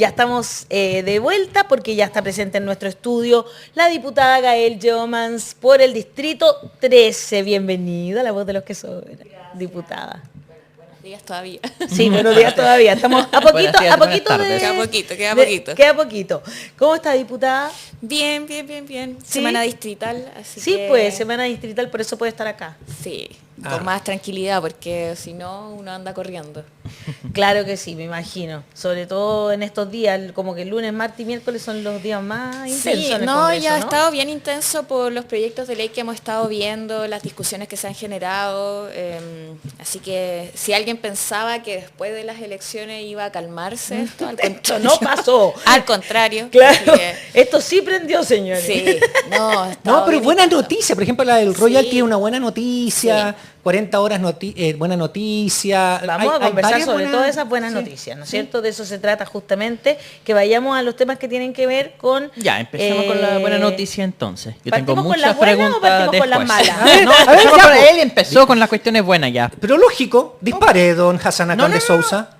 ya estamos de vuelta porque ya está presente en nuestro estudio la diputada Gael Jomans por el Distrito 13. Bienvenida a La Voz de los que Sobran, diputada. Buenos días todavía. Sí, buenos días todavía. Estamos a poquito, Queda poquito. ¿Cómo está, diputada? Bien. ¿Sí? Semana distrital, así sí, que... pues, semana distrital, por eso puede estar acá. Sí, con más tranquilidad, porque si no, uno anda corriendo. Claro que sí, me imagino. Sobre todo en estos días, como que el lunes, martes y miércoles son los días más intensos Sí, en el Congreso, ya ha ¿no? estado bien intenso por los proyectos de ley que hemos estado viendo, las discusiones que se han generado. Así que si alguien pensaba que después de las elecciones iba a calmarse esto, Esto no pasó. Al contrario. Claro, esto sí prendió, señores. Sí, no, No, pero buena intenso. noticia. Por ejemplo, la del Royal Sí. tiene una buena noticia. Sí. 40 horas buena noticia. Vamos a conversar varias sobre buenas- todas esas buenas sí, noticias, ¿no es sí. cierto? De eso se trata justamente, que vayamos a los temas que tienen que ver con... Ya, empecemos con la buena noticia entonces. Yo tengo ¿partimos con muchas las buenas o preguntas partimos con las después. malas? No, A ver, empecemos ya, con pues. él empezó con las cuestiones buenas ya. Pero lógico, dispare, don Hassan Acán No, de no, Sousa.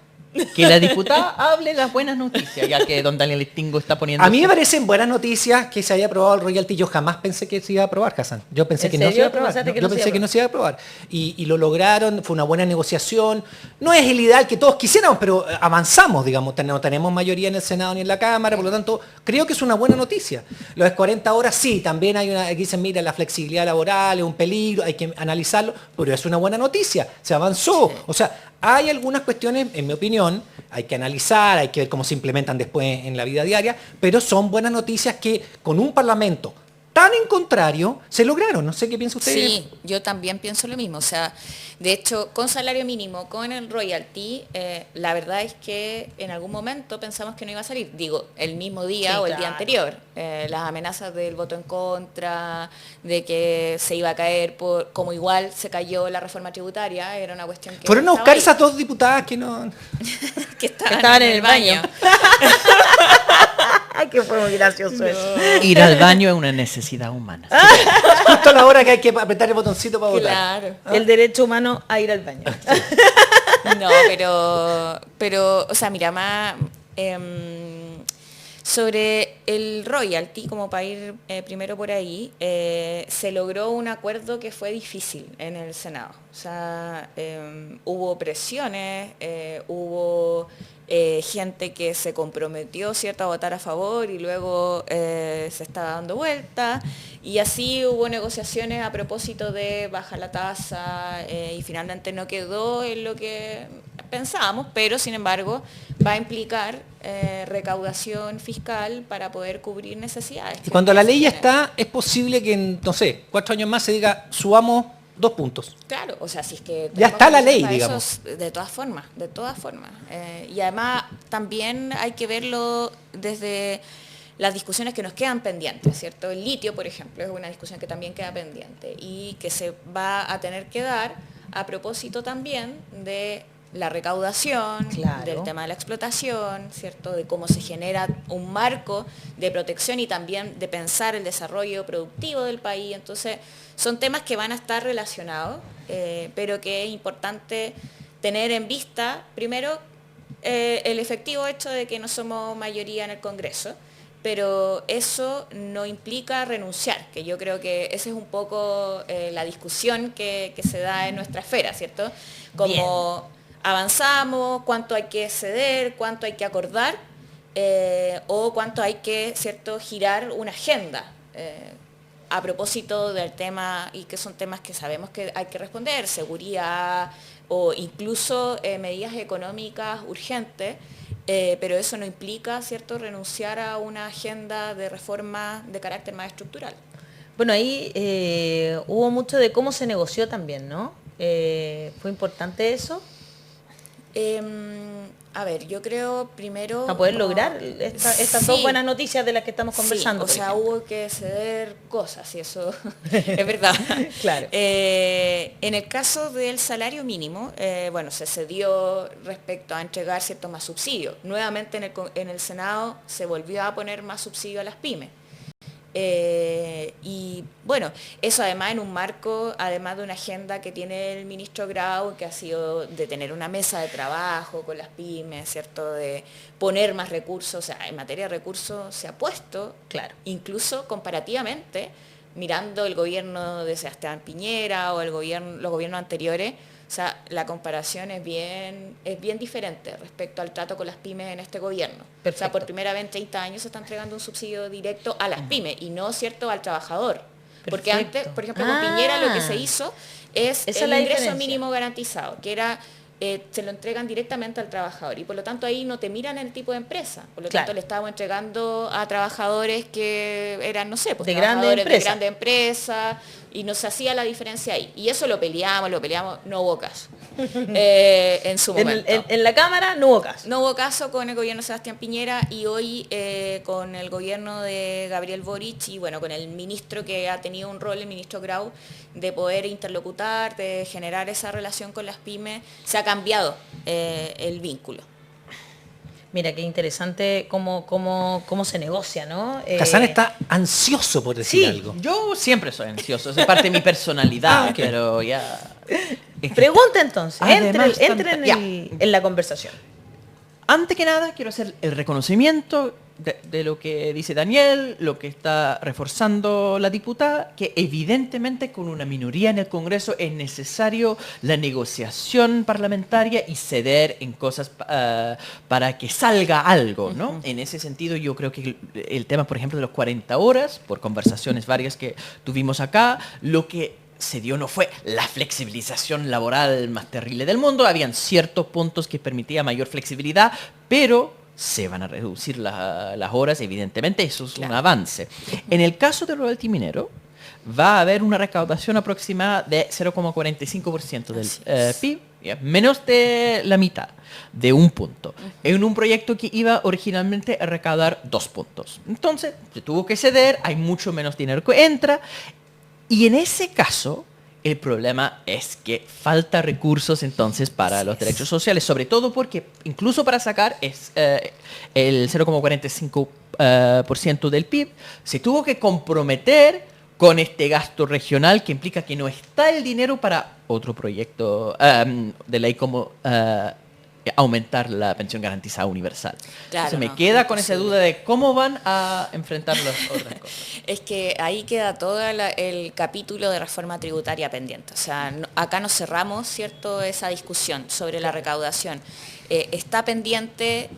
Que la diputada hable las buenas noticias, ya que don Daniel Listingo está poniendo... A mí me parecen buenas noticias que se haya aprobado el royalty. Yo jamás pensé que se iba a aprobar, Hassan. Yo pensé ¿En que no se serio? iba a aprobar. ¿Pensaste que Yo no se pensé iba a que no se iba a aprobar. Y lo lograron, fue una buena negociación. No es el ideal que todos quisiéramos, pero avanzamos, digamos. No tenemos mayoría en el Senado ni en la Cámara, por lo tanto, creo que es una buena noticia. Lo de 40 horas, sí, también hay una, aquí dicen, mira, la flexibilidad laboral es un peligro, hay que analizarlo, pero es una buena noticia. Se avanzó. Sí. O sea, hay algunas cuestiones, en mi opinión, hay que analizar, hay que ver cómo se implementan después en la vida diaria, pero son buenas noticias que con un Parlamento tan en contrario se lograron. No sé qué piensa usted. Sí, yo también pienso lo mismo. O sea, de hecho, con salario mínimo, con el royalty, la verdad es que en algún momento pensamos que no iba a salir. Digo, el mismo día Sí, o el día claro. anterior. Las amenazas del voto en contra, de que se iba a caer, como igual se cayó la reforma tributaria, era una cuestión que... Fueron a estaba buscar ahí, esas dos diputadas que no... que estaban en el baño. Ay, que fue muy gracioso eso. Ir al baño es una necesidad humana. Justo a la hora que hay que apretar el botoncito para votar. Claro. El derecho humano a ir al baño. No, pero, o sea, mira, más sobre el royalty, como para ir primero por ahí, se logró un acuerdo que fue difícil en el Senado. O sea, hubo presiones, hubo gente que se comprometió, ¿cierto?, a votar a favor y luego se estaba dando vuelta. Y así hubo negociaciones a propósito de bajar la tasa y finalmente no quedó en lo que pensábamos, pero sin embargo va a implicar recaudación fiscal para poder cubrir necesidades. Y cuando la ley ya ya está, es posible que en, no sé, 4 años más se diga, subamos 2 puntos. Claro, o sea, si es que... Ya está la ley, para eso, digamos. de todas formas. Y además también hay que verlo desde las discusiones que nos quedan pendientes, ¿cierto? El litio, por ejemplo, es una discusión que también queda pendiente y que se va a tener que dar a propósito también de la recaudación, Claro. del tema de la explotación, ¿cierto? De cómo se genera un marco de protección y también de pensar el desarrollo productivo del país. Entonces, son temas que van a estar relacionados, pero que es importante tener en vista, primero, el efectivo hecho de que no somos mayoría en el Congreso, pero eso no implica renunciar, que yo creo que esa es un poco la discusión que se da en nuestra esfera, ¿cierto? Como avanzamos, cuánto hay que ceder, cuánto hay que acordar, o cuánto hay que, ¿cierto?, girar una agenda. A propósito del tema, y que son temas que sabemos que hay que responder, seguridad o incluso medidas económicas urgentes, pero eso no implica, ¿cierto?, renunciar a una agenda de reforma de carácter más estructural. Bueno, ahí hubo mucho de cómo se negoció también, ¿no? ¿Fue importante eso? A ver, yo creo primero... Para poder como- lograr estas dos Sí. buenas noticias de las que estamos conversando. Sí, o por sea, ejemplo. hubo que ceder cosas y eso es verdad. Claro. En el caso del salario mínimo, bueno, se cedió respecto a entregar cierto más subsidio. Nuevamente en el Senado se volvió a poner más subsidio a las pymes. Y bueno, eso además en un marco, además de una agenda que tiene el ministro Grau, que ha sido de tener una mesa de trabajo con las pymes, ¿cierto? De poner más recursos, o sea, en materia de recursos se ha puesto, Claro. incluso comparativamente, mirando el gobierno de Sebastián Piñera o los gobiernos anteriores. O sea, la comparación es bien diferente respecto al trato con las pymes en este gobierno. Perfecto. O sea, por primera vez en 30 años se está entregando un subsidio directo a las pymes y no, ¿cierto?, al trabajador. Porque Perfecto. antes, por ejemplo, con Piñera lo que se hizo es Esa es el la ingreso diferencia. mínimo garantizado, que era se lo entregan directamente al trabajador y por lo tanto ahí no te miran el tipo de empresa. Por lo Claro. tanto le estábamos entregando a trabajadores que eran, no sé, pues De grandes trabajadores de empresas. grandes empresas y no se hacía la diferencia ahí. Y eso lo peleamos, no hubo caso. En su momento. En la Cámara no hubo caso. No hubo caso con el gobierno de Sebastián Piñera y hoy con el gobierno de Gabriel Boric y bueno, con el ministro que ha tenido un rol, el ministro Grau, de poder interlocutar, de generar esa relación con las pymes, se ha cambiado el vínculo. Mira, qué interesante cómo se negocia, ¿no? Kazán está ansioso por decir sí. algo. Yo siempre soy ansioso, es parte de mi personalidad, ok. pero ya... Pregunta entonces, Además, entre ya. en la conversación. Antes que nada, quiero hacer el reconocimiento de lo que dice Daniel, lo que está reforzando la diputada, que evidentemente con una minoría en el Congreso es necesario la negociación parlamentaria y ceder en cosas para que salga algo, ¿no? En ese sentido, yo creo que el tema, por ejemplo, de los 40 horas, por conversaciones varias que tuvimos acá, lo que se dio no fue la flexibilización laboral más terrible del mundo, habían ciertos puntos que permitía mayor flexibilidad, pero se van a reducir las horas, evidentemente, eso es un avance. En el caso del royalty minero, va a haber una recaudación aproximada de 0,45% del PIB, menos de la mitad, de un punto, en un proyecto que iba originalmente a recaudar 2 puntos. Entonces, se tuvo que ceder, hay mucho menos dinero que entra, y en ese caso, el problema es que falta recursos entonces para los derechos sociales, sobre todo porque incluso para sacar el 0,45% del PIB, se tuvo que comprometer con este gasto regional que implica que no está el dinero para otro proyecto de ley como aumentar la pensión garantizada universal. Claro, Entonces me no, queda con esa imposible. duda de cómo van a enfrentar las otras cosas. Es que ahí queda todo el capítulo de reforma tributaria pendiente. O sea, acá nos cerramos, ¿cierto?, esa discusión sobre la recaudación. Está pendiente,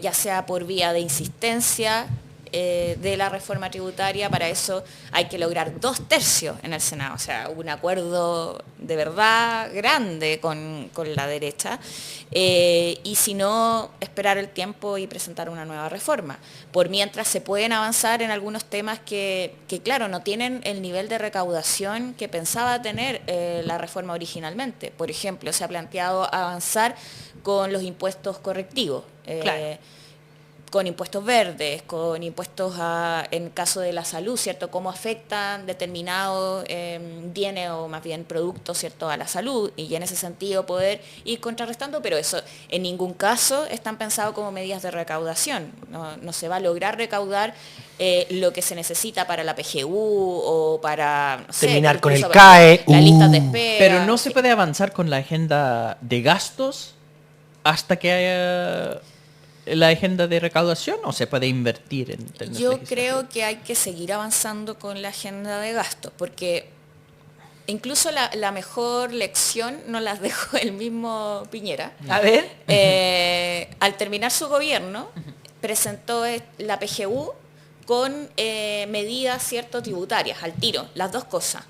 ya sea por vía de insistencia de la reforma tributaria, para eso hay que lograr 2/3 en el Senado, o sea, un acuerdo de verdad grande con la derecha, y si no, esperar el tiempo y presentar una nueva reforma. Por mientras se pueden avanzar en algunos temas que claro, no tienen el nivel de recaudación que pensaba tener la reforma originalmente. Por ejemplo, se ha planteado avanzar con los impuestos correctivos. Claro. Con impuestos verdes, con impuestos en caso de la salud, ¿cierto? Cómo afectan determinados bienes o más bien productos, ¿cierto?, a la salud, y en ese sentido poder ir contrarrestando, pero eso en ningún caso están pensados como medidas de recaudación. No se va a lograr recaudar lo que se necesita para la PGU o para, no sé, Terminar con el incluso CAE. las listas de espera. Pero no se sí. puede avanzar con la agenda de gastos hasta que haya la agenda de recaudación, o se puede invertir en términos Yo legislativos? creo que hay que seguir avanzando con la agenda de gastos, porque incluso la mejor lección nos las dejó el mismo Piñera. A ver. Al terminar su gobierno, presentó la PGU con medidas, ¿cierto?, tributarias, al tiro, las dos cosas.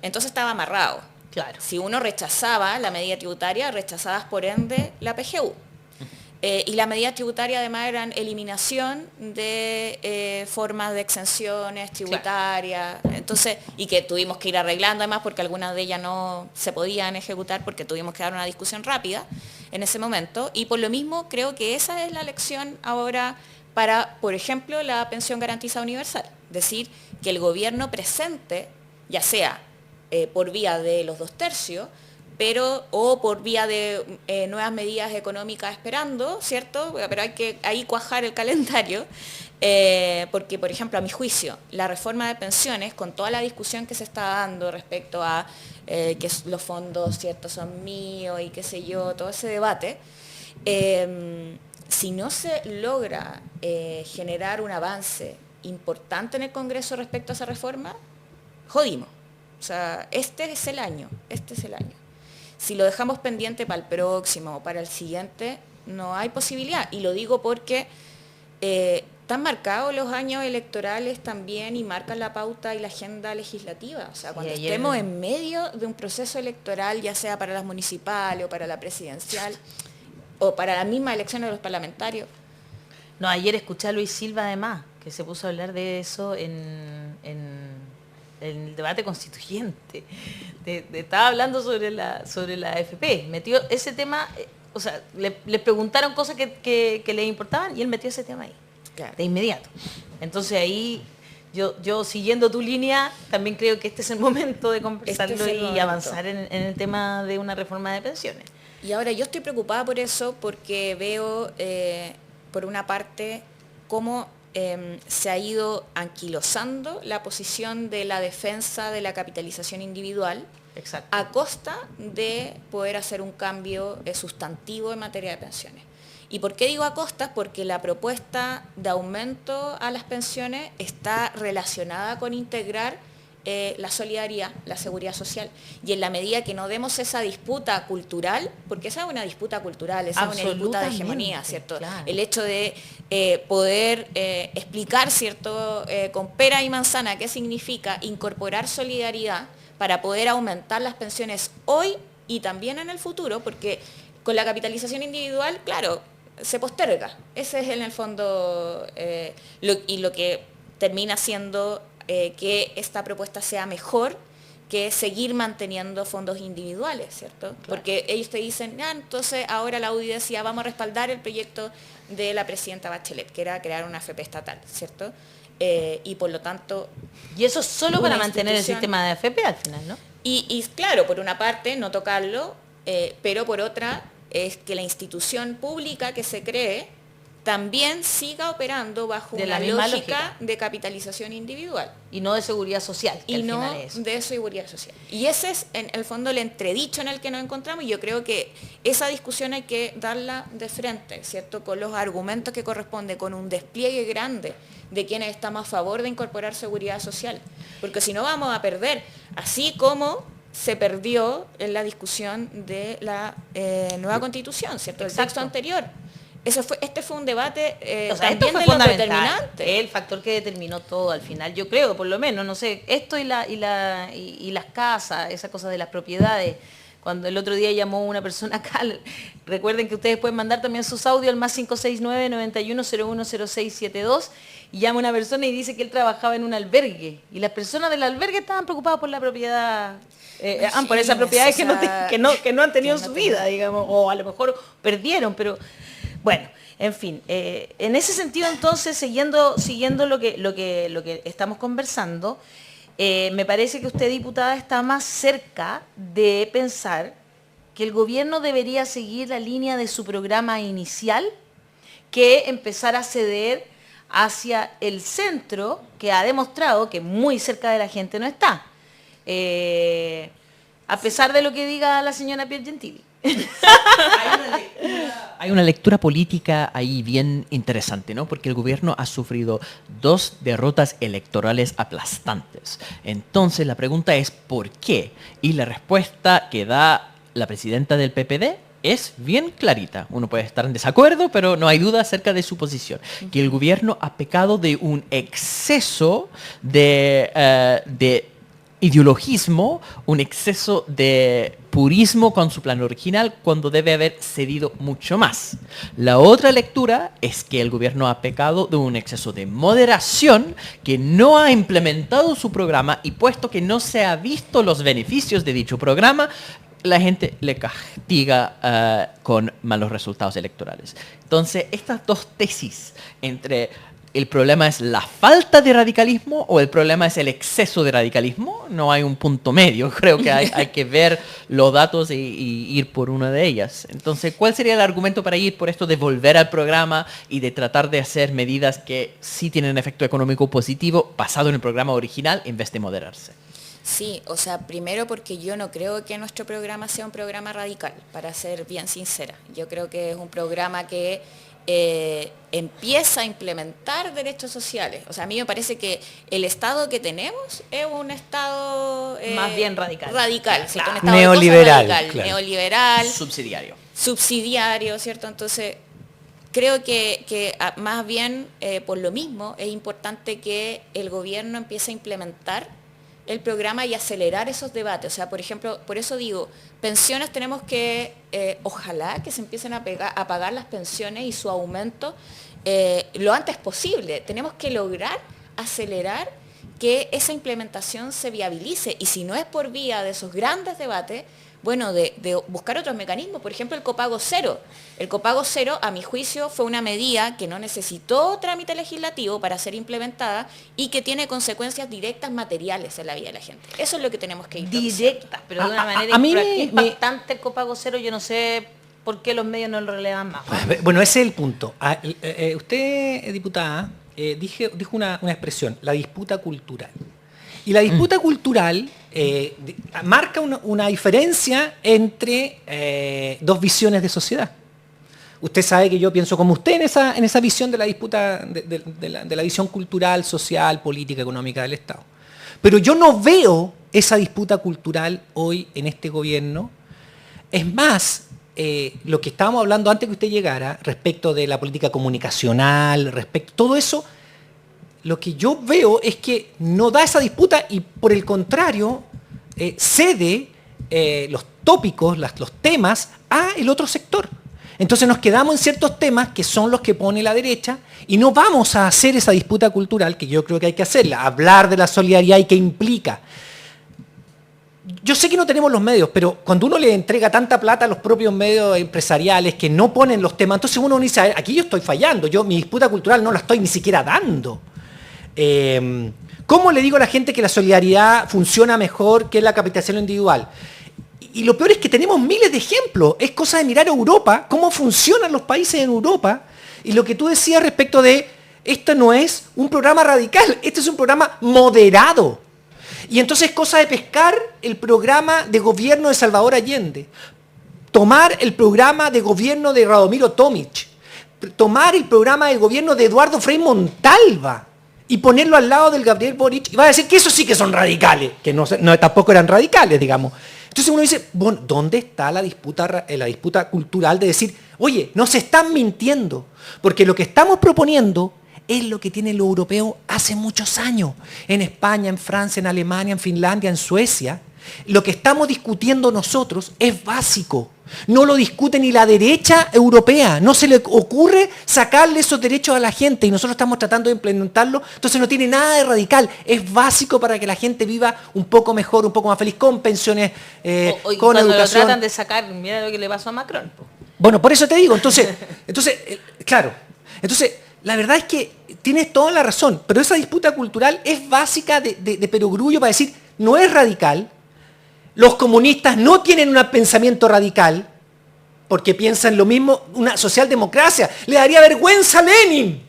Entonces estaba amarrado. Claro. Si uno rechazaba la medida tributaria, rechazabas por ende la PGU. Y la medida tributaria además eran eliminación de formas de exenciones tributarias, entonces, y que tuvimos que ir arreglando además porque algunas de ellas no se podían ejecutar porque tuvimos que dar una discusión rápida en ese momento, y por lo mismo creo que esa es la lección ahora para, por ejemplo, la pensión garantizada universal, decir que el gobierno presente, ya sea por vía de los 2/3, o por vía de nuevas medidas económicas esperando, ¿cierto? Pero hay que ahí cuajar el calendario, Porque, por ejemplo, a mi juicio, la reforma de pensiones, con toda la discusión que se está dando respecto a que los fondos, ¿cierto?, son míos y qué sé yo, todo ese debate, si no se logra generar un avance importante en el Congreso respecto a esa reforma, jodimos. O sea, este es el año. Si lo dejamos pendiente para el próximo o para el siguiente, no hay posibilidad. Y lo digo porque están marcados los años electorales también y marcan la pauta y la agenda legislativa. O sea, cuando estemos en medio de un proceso electoral, ya sea para las municipales o para la presidencial, o para las mismas elecciones de los parlamentarios. No, ayer escuché a Luis Silva además, que se puso a hablar de eso en el debate constituyente. Estaba hablando sobre la AFP. Metió ese tema, o sea, le preguntaron cosas que le importaban y él metió ese tema ahí, claro, de inmediato. Entonces ahí, yo siguiendo tu línea, también creo que este es el momento de conversarlo y avanzar en el tema de una reforma de pensiones. Y ahora yo estoy preocupada por eso porque veo, por una parte, cómo se ha ido anquilosando la posición de la defensa de la capitalización individual. Exacto. A costa de poder hacer un cambio sustantivo en materia de pensiones. ¿Y por qué digo a costas? Porque la propuesta de aumento a las pensiones está relacionada con integrar la solidaridad, la seguridad social. Y en la medida que no demos esa disputa cultural, porque esa es una disputa cultural, esa es una disputa de hegemonía, ¿cierto? Claro. El hecho de poder explicar, ¿cierto?, con pera y manzana qué significa incorporar solidaridad para poder aumentar las pensiones hoy y también en el futuro, porque con la capitalización individual, claro, se posterga. Ese es en el fondo lo que termina siendo que esta propuesta sea mejor que seguir manteniendo fondos individuales, ¿cierto? Claro. Porque ellos te dicen, entonces ahora la UDI decía, vamos a respaldar el proyecto de la presidenta Bachelet, que era crear una AFP estatal, ¿cierto? Y por lo tanto... Y eso solo para mantener el sistema de AFP al final, ¿no? Y claro, por una parte, no tocarlo, pero por otra, es que la institución pública que se cree también siga operando bajo una lógica de capitalización individual. Y no de seguridad social. Y no de seguridad social. Y ese es, en el fondo, el entredicho en el que nos encontramos, y yo creo que esa discusión hay que darla de frente, ¿cierto?, con los argumentos que corresponde, con un despliegue grande de quienes estamos a favor de incorporar seguridad social. Porque si no vamos a perder, así como se perdió en la discusión de la nueva Constitución, ¿cierto?, el texto anterior. Este fue un debate también de lo determinante. El factor que determinó todo al final, yo creo, por lo menos, no sé, esto y las casas, esa cosa de las propiedades. Cuando el otro día llamó una persona acá, recuerden que ustedes pueden mandar también sus audios al más 569-91010672, y llama una persona y dice que él trabajaba en un albergue, y las personas del albergue estaban preocupadas por la propiedad, por esas propiedades que no han tenido en su vida, digamos, o a lo mejor perdieron, pero... Bueno, en fin, en ese sentido entonces, siguiendo lo que estamos conversando, me parece que usted, diputada, está más cerca de pensar que el gobierno debería seguir la línea de su programa inicial que empezar a ceder hacia el centro, que ha demostrado que muy cerca de la gente no está, a pesar de lo que diga la señora Piergentili. Hay una lectura política ahí bien interesante, ¿no? Porque el gobierno ha sufrido 2 derrotas electorales aplastantes. Entonces la pregunta es ¿por qué? Y la respuesta que da la presidenta del PPD es bien clarita. Uno puede estar en desacuerdo, pero no hay duda acerca de su posición. Que el gobierno ha pecado de un exceso de ideologismo, un exceso de purismo con su plan original cuando debe haber cedido mucho más. La otra lectura es que el gobierno ha pecado de un exceso de moderación, que no ha implementado su programa, y puesto que no se ha visto los beneficios de dicho programa, la gente le castiga con malos resultados electorales. Entonces, estas dos tesis entre ¿el problema es la falta de radicalismo o el problema es el exceso de radicalismo? No hay un punto medio. Creo que hay que ver los datos y ir por una de ellas. Entonces, ¿cuál sería el argumento para ir por esto de volver al programa y de tratar de hacer medidas que sí tienen efecto económico positivo basado en el programa original en vez de moderarse? Sí, o sea, primero porque yo no creo que nuestro programa sea un programa radical, para ser bien sincera. Yo creo que es un programa que empieza a implementar derechos sociales. O sea, a mí me parece que el Estado que tenemos es un Estado... Más bien radical. Radical, ¿cierto? Un Claro. Estado de cosas Neoliberal, radical, claro. neoliberal, Subsidiario. subsidiario, ¿cierto? Entonces, creo que más bien por lo mismo es importante que el gobierno empiece a implementar el programa y acelerar esos debates. O sea, por ejemplo, por eso digo, pensiones tenemos que, ojalá que se empiecen a pagar las pensiones y su aumento lo antes posible. Tenemos que lograr acelerar que esa implementación se viabilice. Y si no es por vía de esos grandes debates, bueno, de buscar otros mecanismos, por ejemplo el copago cero. El copago cero, a mi juicio, fue una medida que no necesitó trámite legislativo para ser implementada y que tiene consecuencias directas materiales en la vida de la gente. Eso es lo que tenemos que introducir. Directas, pero de una manera a mí impactante el copago cero. Yo no sé por qué los medios no lo relevan más. Bueno, ese es el punto. Usted, diputada, dijo una expresión, la disputa cultural. Y la disputa cultural marca una diferencia entre dos visiones de sociedad. Usted sabe que yo pienso como usted en esa visión de la disputa, de la visión cultural, social, política, económica del Estado. Pero yo no veo esa disputa cultural hoy en este gobierno. Es más, lo que estábamos hablando antes que usted llegara, respecto de la política comunicacional, respecto a todo eso, lo que yo veo es que no da esa disputa y por el contrario cede los tópicos, los temas a el otro sector. Entonces nos quedamos en ciertos temas que son los que pone la derecha y no vamos a hacer esa disputa cultural que yo creo que hay que hacerla, hablar de la solidaridad y qué implica. Yo sé que no tenemos los medios, pero cuando uno le entrega tanta plata a los propios medios empresariales que no ponen los temas, entonces uno dice, a ver, aquí yo estoy fallando, mi disputa cultural no la estoy ni siquiera dando. ¿Cómo le digo a la gente que la solidaridad funciona mejor que la capitalización individual? Y lo peor es que tenemos miles de ejemplos. Es cosa de mirar a Europa, cómo funcionan los países en Europa. Y lo que tú decías respecto de, esto no es un programa radical, este es un programa moderado. Y entonces es cosa de pescar el programa de gobierno de Salvador Allende, tomar el programa de gobierno de Radomiro Tomic, tomar el programa de gobierno de Eduardo Frei Montalva, y ponerlo al lado del Gabriel Boric, y va a decir que esos sí que son radicales, que no tampoco eran radicales, digamos. Entonces uno dice, bueno, ¿dónde está la disputa cultural de decir, oye, nos están mintiendo? Porque lo que estamos proponiendo es lo que tienen los europeos hace muchos años. En España, en Francia, en Alemania, en Finlandia, en Suecia. Lo que estamos discutiendo nosotros es básico. No lo discute ni la derecha europea. No se le ocurre sacarle esos derechos a la gente y nosotros estamos tratando de implementarlo. Entonces no tiene nada de radical. Es básico para que la gente viva un poco mejor, un poco más feliz, con pensiones, con cuando educación. lo tratan de sacar, mira lo que le pasó a Macron. Bueno, por eso te digo. Entonces claro. Entonces, la verdad es que tienes toda la razón. Pero esa disputa cultural es básica de perogrullo para decir, no es radical. Los comunistas no tienen un pensamiento radical, porque piensan lo mismo, una socialdemocracia. Le daría vergüenza a Lenin,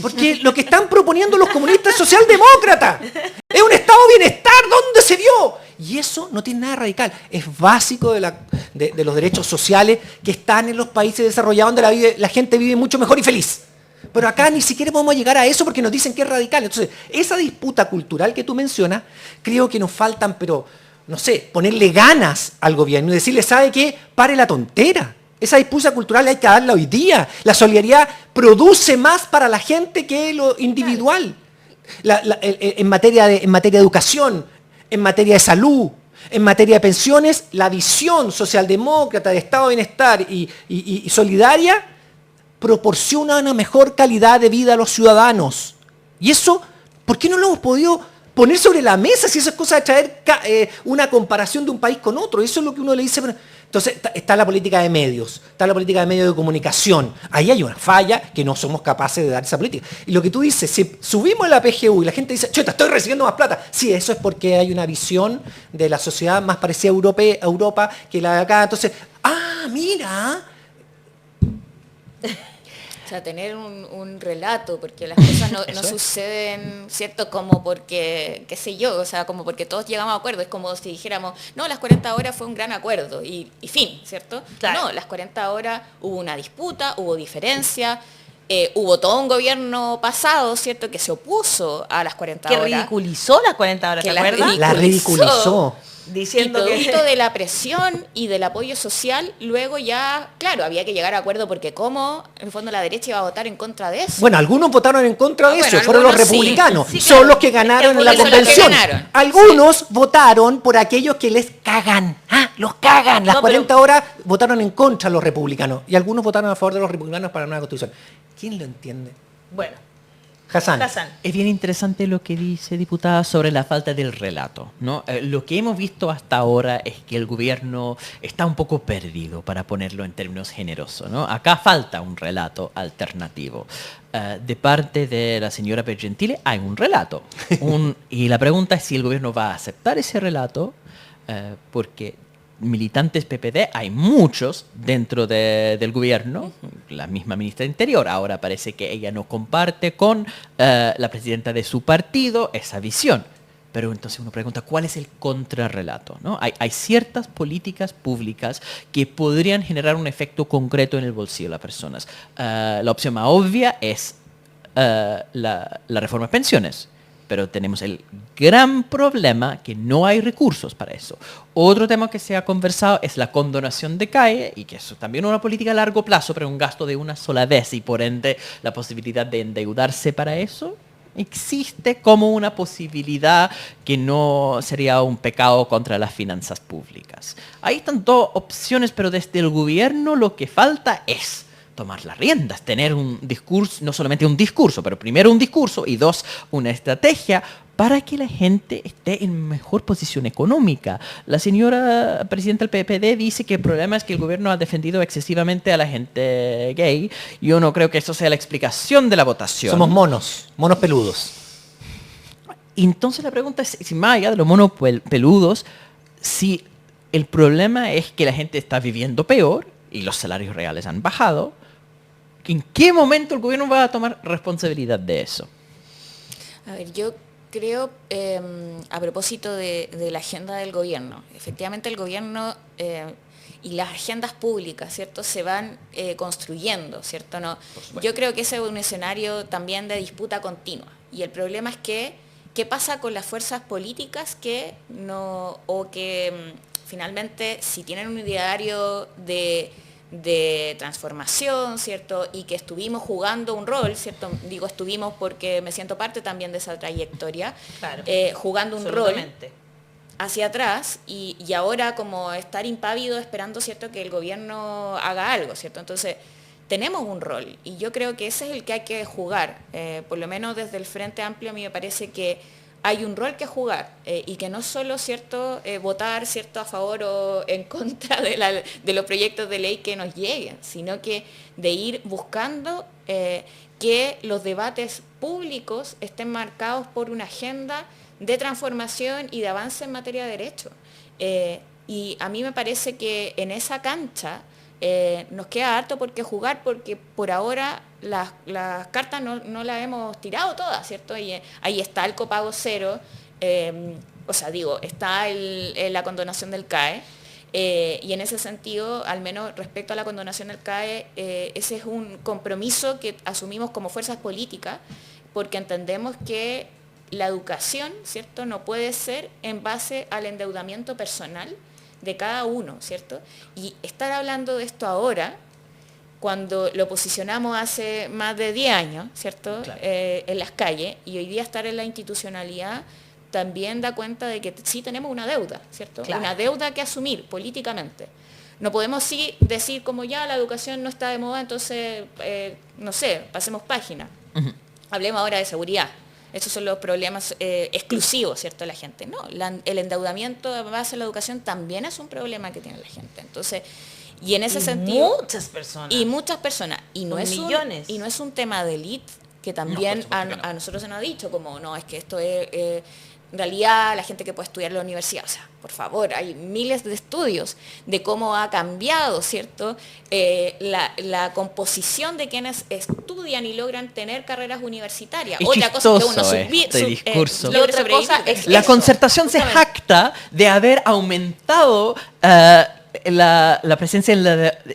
porque lo que están proponiendo los comunistas es socialdemócrata. Es un estado de bienestar, ¿dónde se vio? Y eso no tiene nada radical. Es básico de los derechos sociales que están en los países desarrollados donde la gente vive mucho mejor y feliz. Pero acá ni siquiera podemos llegar a eso porque nos dicen que es radical. Entonces, esa disputa cultural que tú mencionas, creo que nos faltan, pero no sé, ponerle ganas al gobierno y decirle, ¿sabe qué? Pare la tontera. Esa disputa cultural hay que darla hoy día. La solidaridad produce más para la gente que lo individual. En materia de educación, en materia de salud, en materia de pensiones, la visión socialdemócrata de Estado de Bienestar y solidaria proporciona una mejor calidad de vida a los ciudadanos. Y eso, ¿por qué no lo hemos podido poner sobre la mesa si eso es cosa de traer una comparación de un país con otro? Eso es lo que uno le dice, Entonces está la política de medios, está la política de medios de comunicación. Ahí hay una falla que no somos capaces de dar esa política. Y lo que tú dices, si subimos la PGU y la gente dice, chuta, estoy recibiendo más plata. Sí, eso es porque hay una visión de la sociedad más parecida a Europa que la de acá. Entonces, mira. O sea, tener un relato, porque las cosas no suceden, ¿cierto? Como porque, qué sé yo, o sea, como porque todos llegamos a acuerdo. Es como si dijéramos, no, las 40 horas fue un gran acuerdo y fin, ¿cierto? Claro. No, las 40 horas hubo una disputa, hubo diferencia, hubo todo un gobierno pasado, ¿cierto? Que se opuso a las 40 Que horas. ridiculizó las 40 horas, Que ¿te las acuerdas? La ridiculizó. Diciendo y producto que... de la presión y del apoyo social, luego ya, claro, había que llegar a acuerdo porque cómo, en el fondo, la derecha iba a votar en contra de eso. Bueno, algunos votaron en contra de Bueno, eso, fueron los algunos sí. republicanos, Sí, son claro. los que ganaron en la Son los que convención. ganaron. Algunos votaron por aquellos que les cagan, los cagan. Las No, 40 horas votaron en contra los republicanos y algunos votaron a favor de los republicanos para la nueva constitución. ¿Quién lo entiende? Bueno, Hassan. Es bien interesante lo que dice, diputada, sobre la falta del relato, ¿no? Lo que hemos visto hasta ahora es que el gobierno está un poco perdido, para ponerlo en términos generosos, ¿no? Acá falta un relato alternativo. De parte de la señora Pergentile hay un relato. Y la pregunta es si el gobierno va a aceptar ese relato, porque militantes PPD hay muchos dentro del gobierno. La misma ministra de Interior ahora parece que ella no comparte con la presidenta de su partido esa visión. Pero entonces uno pregunta, ¿cuál es el contrarrelato? ¿No? Hay ciertas políticas públicas que podrían generar un efecto concreto en el bolsillo de las personas. La opción más obvia es la reforma de pensiones. Pero tenemos el gran problema que no hay recursos para eso. Otro tema que se ha conversado es la condonación de CAE, y que eso también es una política a largo plazo, pero un gasto de una sola vez, y por ende la posibilidad de endeudarse para eso existe como una posibilidad que no sería un pecado contra las finanzas públicas. Ahí están dos opciones, pero desde el gobierno lo que falta es tomar las riendas, tener un discurso, no solamente un discurso, pero primero un discurso y dos, una estrategia para que la gente esté en mejor posición económica. La señora presidenta del PPD dice que el problema es que el gobierno ha defendido excesivamente a la gente gay. Yo no creo que eso sea la explicación de la votación. Somos monos peludos. Y entonces la pregunta es, si más allá de los monos peludos, si el problema es que la gente está viviendo peor y los salarios reales han bajado, ¿en qué momento el gobierno va a tomar responsabilidad de eso? A ver, yo creo, a propósito de la agenda del gobierno, efectivamente el gobierno y las agendas públicas, ¿cierto?, se van construyendo, ¿cierto? No, yo creo que ese es un escenario también de disputa continua. Y el problema es que, ¿qué pasa con las fuerzas políticas que no, o que finalmente, si tienen un ideario de transformación, ¿cierto? Y que estuvimos jugando un rol, ¿cierto? Digo estuvimos porque me siento parte también de esa trayectoria, Claro, jugando un rol absolutamente. hacia atrás y ahora como estar impávido esperando, ¿cierto?, que el gobierno haga algo, ¿cierto? Entonces, tenemos un rol y yo creo que ese es el que hay que jugar. Por lo menos desde el Frente Amplio a mí me parece que hay un rol que jugar y que no solo, ¿cierto?, votar, ¿cierto?, a favor o en contra de los proyectos de ley que nos lleguen, sino que de ir buscando que los debates públicos estén marcados por una agenda de transformación y de avance en materia de derecho. Y a mí me parece que en esa cancha nos queda harto por qué jugar, porque por ahora las cartas no las hemos tirado todas, ¿cierto? Y ahí está el copago cero, o sea, digo, está la condonación del CAE, y en ese sentido, al menos respecto a la condonación del CAE, ese es un compromiso que asumimos como fuerzas políticas, porque entendemos que la educación, ¿cierto?, no puede ser en base al endeudamiento personal de cada uno, ¿cierto? Y estar hablando de esto ahora, cuando lo posicionamos hace más de 10 años, ¿cierto?, Claro. En las calles, y hoy día estar en la institucionalidad también da cuenta de que sí tenemos una deuda, ¿cierto? Claro. Una deuda que asumir políticamente. No podemos sí decir como ya la educación no está de moda, entonces, no sé, pasemos página. Ujú. Hablemos ahora de seguridad. Esos son los problemas exclusivos, ¿cierto?, de la gente. No, el endeudamiento de base a la educación también es un problema que tiene la gente. Entonces, y en ese sentido... Muchas personas. Y muchas personas. Y no, es millones. y no es un tema de élite, que también a nosotros se nos ha dicho, como, no, es que esto es... en realidad, la gente que puede estudiar en la universidad, o sea, por favor, hay miles de estudios de cómo ha cambiado, ¿cierto?, la composición de quienes estudian y logran tener carreras universitarias. Es Otra cosa que uno este discurso. Y otra cosa es La eso, concertación se justamente. jacta de haber aumentado la presencia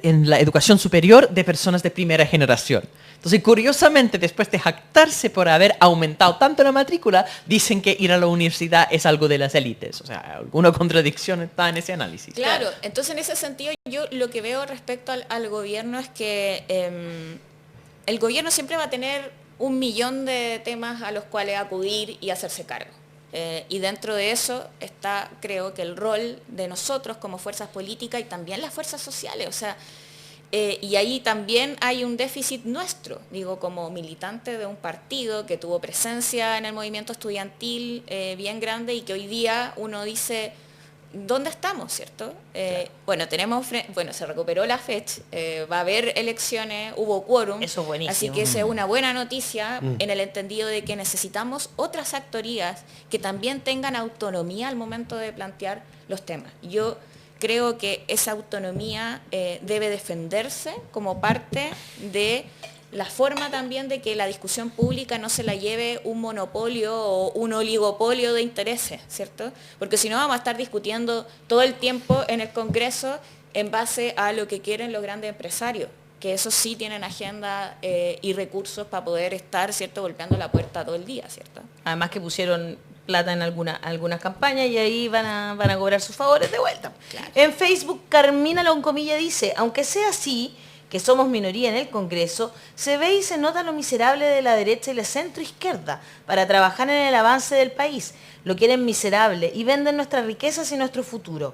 en la educación superior de personas de primera generación. Entonces, curiosamente, después de jactarse por haber aumentado tanto la matrícula, dicen que ir a la universidad es algo de las élites. O sea, alguna contradicción está en ese análisis. Claro, entonces en ese sentido yo lo que veo respecto al gobierno es que el gobierno siempre va a tener 1.000.000 de temas a los cuales acudir y hacerse cargo. Y dentro de eso está, creo que el rol de nosotros como fuerzas políticas y también las fuerzas sociales. O sea, y ahí también hay un déficit nuestro, digo, como militante de un partido que tuvo presencia en el movimiento estudiantil bien grande y que hoy día uno dice, ¿dónde estamos, cierto? Claro. Bueno, se recuperó la fecha, va a haber elecciones, hubo quórum. Eso es buenísimo. Así que esa es una buena noticia en el entendido de que necesitamos otras actorías que también tengan autonomía al momento de plantear los temas. Yo creo que esa autonomía debe defenderse como parte de la forma también de que la discusión pública no se la lleve un monopolio o un oligopolio de intereses, ¿cierto? Porque si no vamos a estar discutiendo todo el tiempo en el Congreso en base a lo que quieren los grandes empresarios, que esos sí tienen agenda y recursos para poder estar, ¿cierto?, golpeando la puerta todo el día, ¿cierto? Además que pusieron plata en algunas campañas y ahí van a cobrar sus favores de vuelta. Claro. En Facebook, Carmina Loncomilla dice, aunque sea así, que somos minoría en el Congreso, se ve y se nota lo miserable de la derecha y la centroizquierda para trabajar en el avance del país. Lo quieren miserable y venden nuestras riquezas y nuestro futuro.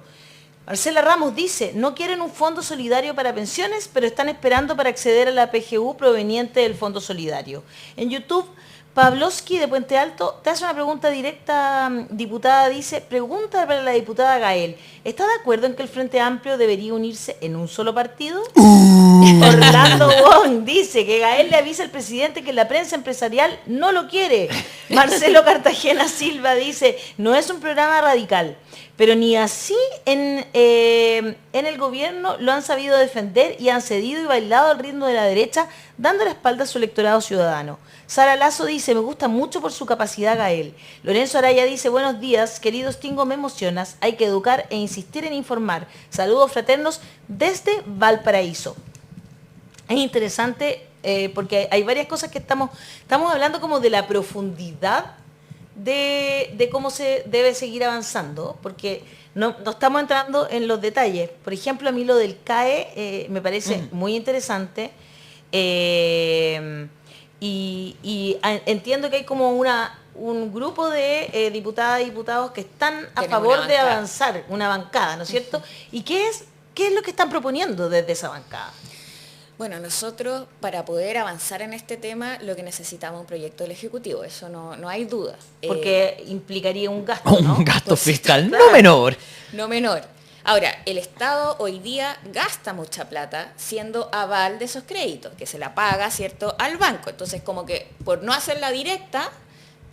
Marcela Ramos dice, no quieren un fondo solidario para pensiones, pero están esperando para acceder a la PGU proveniente del fondo solidario. En YouTube, Pavlovsky de Puente Alto te hace una pregunta directa, diputada, dice, pregunta para la diputada Gael, ¿está de acuerdo en que el Frente Amplio debería unirse en un solo partido? Orlando Wong dice que Gael le avisa al presidente que la prensa empresarial no lo quiere. Marcelo Cartagena Silva dice, no es un programa radical, pero ni así en el gobierno lo han sabido defender y han cedido y bailado al ritmo de la derecha, dando la espalda a su electorado ciudadano. Sara Lazo dice, me gusta mucho por su capacidad Gael. Lorenzo Araya dice, buenos días, queridos Tingo, me emocionas, hay que educar e insistir en informar. Saludos fraternos desde Valparaíso. Es interesante porque hay varias cosas que estamos hablando como de la profundidad de cómo se debe seguir avanzando, porque no estamos entrando en los detalles. Por ejemplo, a mí lo del CAE me parece muy interesante. Y entiendo que hay como un grupo de diputadas y diputados que están a favor de avanzar, una bancada, ¿no es cierto? ¿Y qué es lo que están proponiendo desde esa bancada? Bueno, nosotros para poder avanzar en este tema lo que necesitamos es un proyecto del Ejecutivo, eso no hay duda. Porque implicaría un gasto, ¿no? Un gasto Pues, fiscal claro. no menor. No menor. Ahora, el Estado hoy día gasta mucha plata siendo aval de esos créditos, que se la paga, ¿cierto?, al banco. Entonces, como que por no hacerla directa,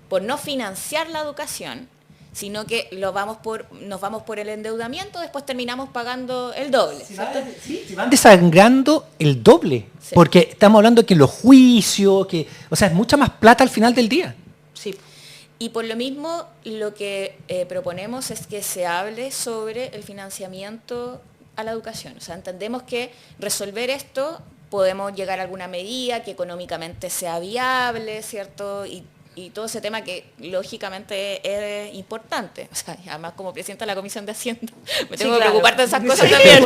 por no financiar la educación, sino que nos vamos por el endeudamiento, después terminamos pagando el doble. ¿Cierto? Se van desangrando el doble, Sí. porque estamos hablando que los juicios, o sea, es mucha más plata al final del día. Sí. Y por lo mismo, lo que proponemos es que se hable sobre el financiamiento a la educación. O sea, entendemos que resolver esto podemos llegar a alguna medida que económicamente sea viable, ¿cierto? Y todo ese tema que lógicamente es importante. O sea, además como presidenta de la Comisión de Hacienda, me tengo que preocupar de esas cosas también.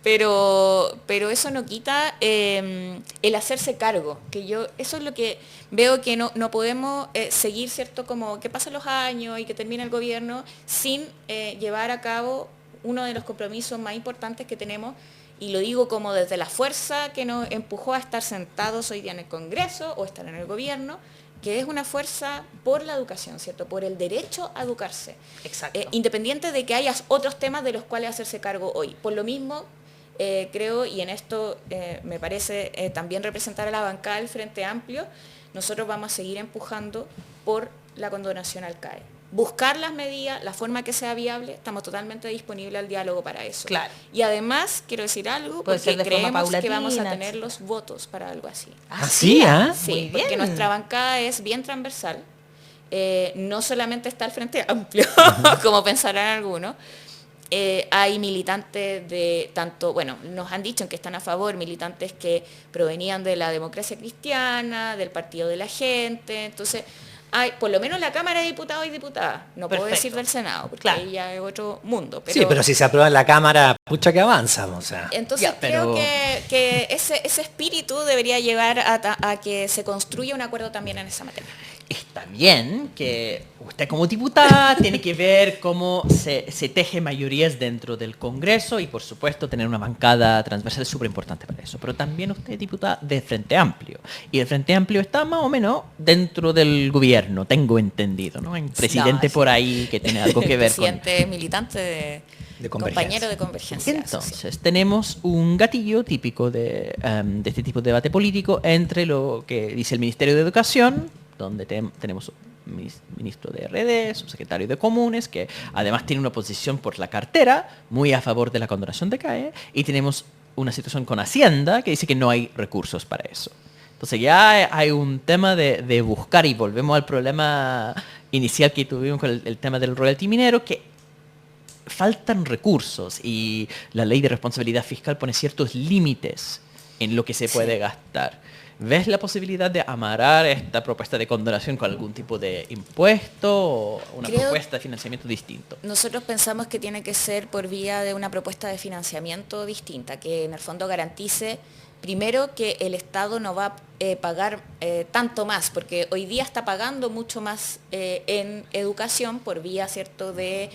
Pero eso no quita el hacerse cargo, que yo, eso es lo que veo que no podemos seguir, ¿cierto? Como que pasan los años y que termina el gobierno sin llevar a cabo uno de los compromisos más importantes que tenemos, y lo digo como desde la fuerza que nos empujó a estar sentados hoy día en el Congreso o estar en el gobierno, que es una fuerza por la educación, ¿cierto? Por el derecho a educarse. Exacto. Independiente de que haya otros temas de los cuales hacerse cargo hoy. Por lo mismo, creo, y en esto me parece también representar a la bancada del Frente Amplio, nosotros vamos a seguir empujando por la condonación al CAE. Buscar las medidas, la forma que sea viable, estamos totalmente disponibles al diálogo para eso. Claro. Y además, quiero decir algo, Puede ser porque de forma creemos que vamos a paulatina, tener los votos para algo así. ¿Así, ah? Sí, Muy porque bien. nuestra bancada es bien transversal. No solamente está el Frente Amplio, como pensarán algunos. Hay militantes de tanto, bueno, nos han dicho que están a favor, militantes que provenían de la democracia cristiana, del Partido de la Gente. Entonces, hay por lo menos la Cámara de Diputados y Diputadas. No puedo Perfecto. decir del Senado, porque Claro. ahí ya es otro mundo. Sí, pero si se aprueba en la Cámara, pucha que avanza, o sea. Entonces Ya, pero- creo que ese espíritu debería llevar a que se construya un acuerdo también en esa materia. Está bien que usted como diputada tiene que ver cómo se teje mayorías dentro del Congreso y por supuesto tener una bancada transversal es súper importante para eso. Pero también usted es diputada del Frente Amplio. Y el Frente Amplio está más o menos dentro del gobierno, tengo entendido, ¿no? Hay un presidente sí. por ahí que tiene algo que ver con... Presidente militante De Convergencia. compañero de Convergencia. eso sí. Entonces, tenemos un gatillo típico de este tipo de debate político entre lo que dice el Ministerio de Educación, donde tenemos un ministro de RD, subsecretario de Comunes, que además tiene una posición por la cartera, muy a favor de la condonación de CAE, y tenemos una situación con Hacienda, que dice que no hay recursos para eso. Entonces ya hay un tema de buscar, y volvemos al problema inicial que tuvimos con el tema del royalty minero, que faltan recursos y la ley de responsabilidad fiscal pone ciertos límites en lo que se puede gastar. ¿Ves la posibilidad de amarrar esta propuesta de condonación con algún tipo de impuesto o una Creo- propuesta de financiamiento distinto? Nosotros pensamos que tiene que ser por vía de una propuesta de financiamiento distinta, que en el fondo garantice, primero, que el Estado no va a pagar tanto más, porque hoy día está pagando mucho más en educación por vía, ¿cierto?, de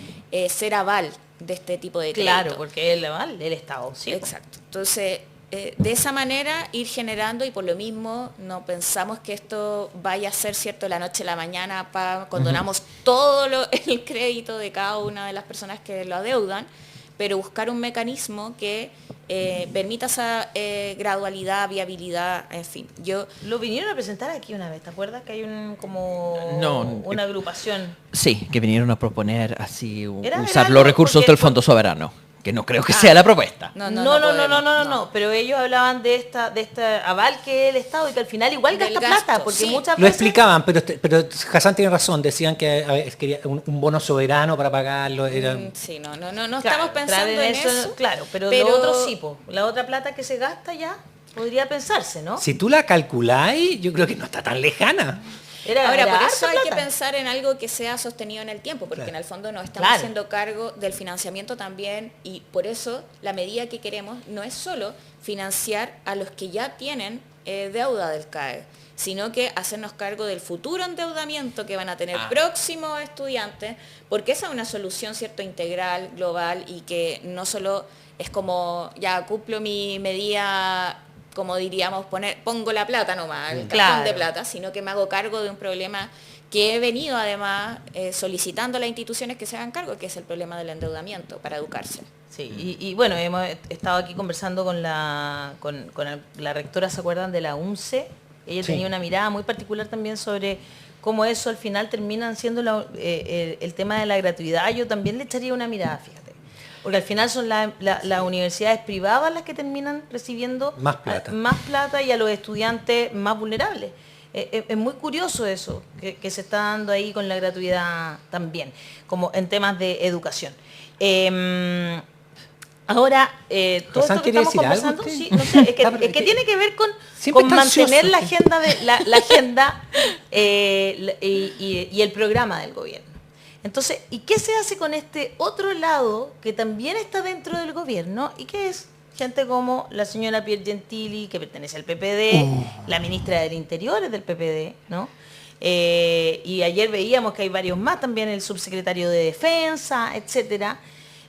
ser aval de este tipo de crédito. Claro, porque el aval del Estado. Sí, Exacto. Entonces, de esa manera ir generando, y por lo mismo no pensamos que esto vaya a ser cierto de la noche a la mañana, condonamos todo el crédito de cada una de las personas que lo adeudan, pero buscar un mecanismo que permita esa gradualidad, viabilidad, en fin. Lo vinieron a presentar aquí una vez, ¿te acuerdas? Que hay una agrupación. Sí, que vinieron a proponer así Era usar algo los recursos porque- del Fondo Soberano, que no creo que sea la propuesta. No, pero ellos hablaban de este aval que es el Estado y que al final igual Del gasta gasto, plata, porque sí. muchas Lo veces... explicaban, pero Hassan tiene razón, decían que quería un bono soberano para pagarlo. Era... Sí, no Claro, estamos pensando traer en eso. Claro, pero lo otro sí, po. La otra plata que se gasta ya podría pensarse, ¿no? Si tú la calculáis, yo creo que no está tan lejana. Ahora, por harta eso hay que plata. pensar en algo que sea sostenido en el tiempo, porque Claro. en el fondo nos estamos Claro. haciendo cargo del financiamiento también, y por eso la medida que queremos no es solo financiar a los que ya tienen deuda del CAE, sino que hacernos cargo del futuro endeudamiento que van a tener próximos estudiantes, porque esa es una solución, ¿cierto?, integral, global, y que no solo es como, ya cumplo mi medida, como diríamos, pongo la plata nomás, el Claro. cajón de plata, sino que me hago cargo de un problema que he venido además solicitando a las instituciones que se hagan cargo, que es el problema del endeudamiento para educarse. Sí, y bueno, hemos estado aquí conversando con la rectora, ¿se acuerdan? De la UNCE. Ella Sí. tenía una mirada muy particular también sobre cómo eso al final terminan siendo el tema de la gratuidad. Yo también le echaría una mirada, fíjate. Porque al final son las universidades privadas las que terminan recibiendo Más plata. más plata y a los estudiantes más vulnerables. Es muy curioso eso que se está dando ahí con la gratuidad también, como en temas de educación. Ahora, todo Hassan, esto que ¿quiere estamos decir algo conversando, usted? sí, no sé, es que ¿Qué? tiene que ver Siempre con está mantener ansioso. la agenda la agenda y el programa del gobierno. Entonces, ¿y qué se hace con este otro lado que también está dentro del gobierno y que es gente como la señora Piergentili, que pertenece al PPD, la ministra del Interior es del PPD, ¿no? Y ayer veíamos que hay varios más, también el subsecretario de Defensa, etcétera.